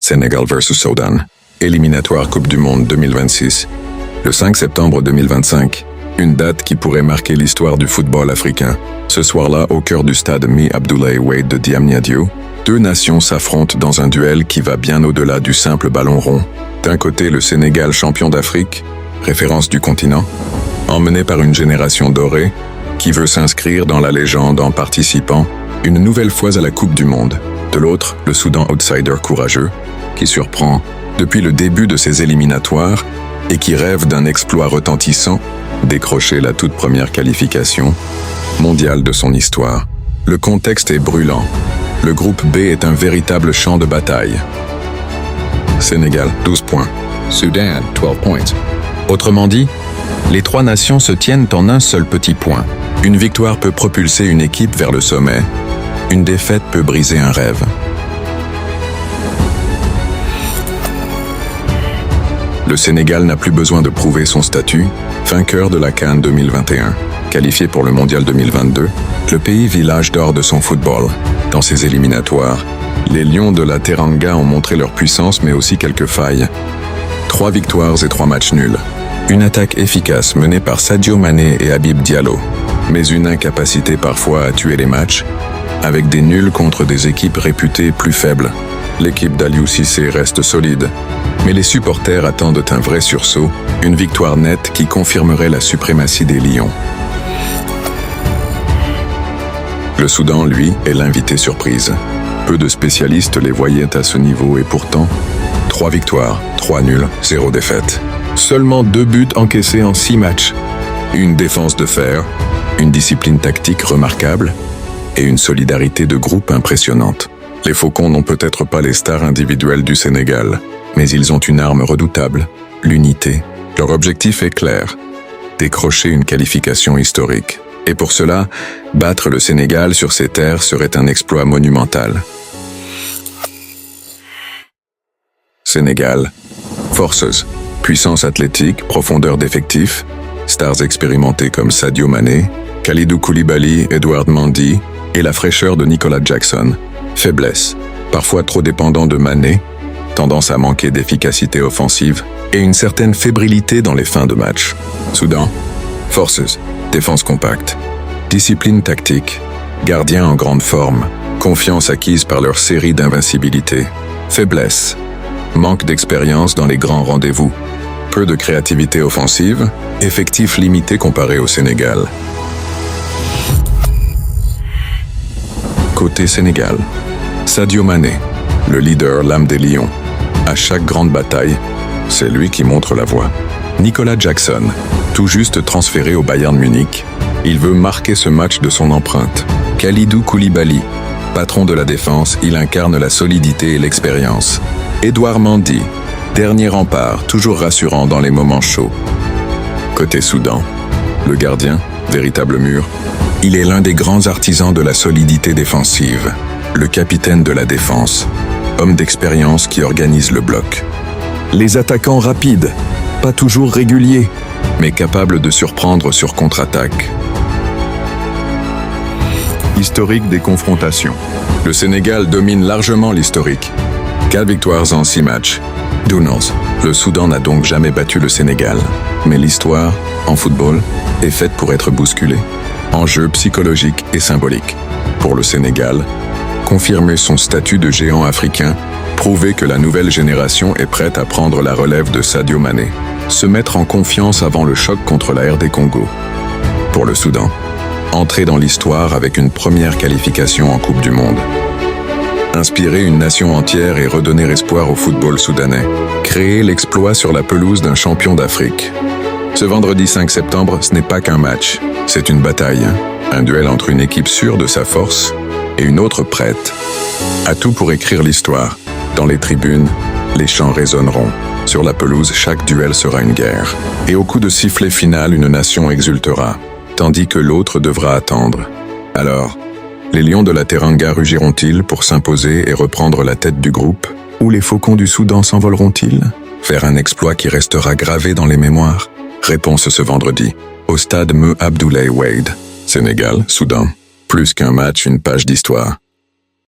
Sénégal vs Soudan. Éliminatoire Coupe du Monde 2026. Le 5 septembre 2025. Une date qui pourrait marquer l'histoire du football africain. Ce soir-là, au cœur du stade Me Abdoulaye Wade de Diamniadio, deux nations s'affrontent dans un duel qui va bien au-delà du simple ballon rond. D'un côté, le Sénégal champion d'Afrique, référence du continent, emmené par une génération dorée, qui veut s'inscrire dans la légende en participant une nouvelle fois à la Coupe du Monde. De l'autre, le Soudan outsider courageux, qui surprend depuis le début de ses éliminatoires et qui rêve d'un exploit retentissant, décrocher la toute première qualification mondiale de son histoire. Le contexte est brûlant. Le groupe B est un véritable champ de bataille. Sénégal, 12 points. Soudan, 12 points. Autrement dit, les trois nations se tiennent en un seul petit point. Une victoire peut propulser une équipe vers le sommet. Une défaite peut briser un rêve. Le Sénégal n'a plus besoin de prouver son statut, vainqueur de la CAN 2021. Qualifié pour le Mondial 2022, le pays vit l'âge d'or de son football. Dans ses éliminatoires, les Lions de la Teranga ont montré leur puissance mais aussi quelques failles. 3 victoires et 3 matchs nuls. Une attaque efficace menée par Sadio Mané et Habib Diallo, mais une incapacité parfois à tuer les matchs, avec des nuls contre des équipes réputées plus faibles. L'équipe d'Aliou Cissé reste solide, mais les supporters attendent un vrai sursaut, une victoire nette qui confirmerait la suprématie des Lions. Le Soudan, lui, est l'invité surprise. Peu de spécialistes les voyaient à ce niveau et pourtant, 3 victoires, 3 nuls, 0 défaite. Seulement 2 buts encaissés en 6 matchs. Une défense de fer, une discipline tactique remarquable et une solidarité de groupe impressionnante. Les Faucons n'ont peut-être pas les stars individuelles du Sénégal, mais ils ont une arme redoutable, l'unité. Leur objectif est clair, décrocher une qualification historique. Et pour cela, battre le Sénégal sur ses terres serait un exploit monumental. Sénégal, forces, puissance athlétique, profondeur d'effectifs, stars expérimentés comme Sadio Mané, Kalidou Koulibaly, Edouard Mendy et la fraîcheur de Nicolas Jackson. Faiblesse, parfois trop dépendant de Mané, tendance à manquer d'efficacité offensive et une certaine fébrilité dans les fins de match. Soudan, forces, défense compacte, discipline tactique, gardiens en grande forme, confiance acquise par leur série d'invincibilité. Faiblesse, manque d'expérience dans les grands rendez-vous, peu de créativité offensive, effectif limité comparé au Sénégal. Côté Sénégal, Sadio Mané, le leader, l'âme des Lions. À chaque grande bataille, c'est lui qui montre la voie. Nicolas Jackson, tout juste transféré au Bayern Munich, il veut marquer ce match de son empreinte. Kalidou Koulibaly, patron de la défense, il incarne la solidité et l'expérience. Edouard Mendy, dernier rempart, toujours rassurant dans les moments chauds. Côté Soudan, le gardien, véritable mur, il est l'un des grands artisans de la solidité défensive, le capitaine de la défense, homme d'expérience qui organise le bloc. Les attaquants rapides, pas toujours réguliers, mais capables de surprendre sur contre-attaque. Historique des confrontations. Le Sénégal domine largement l'historique. 4 victoires en 6 matchs. Dounos. Le Soudan n'a donc jamais battu le Sénégal. Mais l'histoire, en football, est faite pour être bousculée. Enjeu psychologique et symbolique. Pour le Sénégal, confirmer son statut de géant africain, prouver que la nouvelle génération est prête à prendre la relève de Sadio Mané, se mettre en confiance avant le choc contre la RD Congo. Pour le Soudan, entrer dans l'histoire avec une première qualification en Coupe du Monde. Inspirer une nation entière et redonner espoir au football soudanais. Créer l'exploit sur la pelouse d'un champion d'Afrique. Ce vendredi 5 septembre, ce n'est pas qu'un match, c'est une bataille. Un duel entre une équipe sûre de sa force et une autre prête à tout pour écrire l'histoire. Dans les tribunes, les chants résonneront. Sur la pelouse, chaque duel sera une guerre. Et au coup de sifflet final, une nation exultera, tandis que l'autre devra attendre. Alors, les Lions de la Teranga rugiront-ils pour s'imposer et reprendre la tête du groupe? Ou les Faucons du Soudan s'envoleront-ils vers un exploit qui restera gravé dans les mémoires? Réponse ce vendredi, au stade Me Abdoulaye Wade. Sénégal, Soudan. Plus qu'un match, une page d'histoire.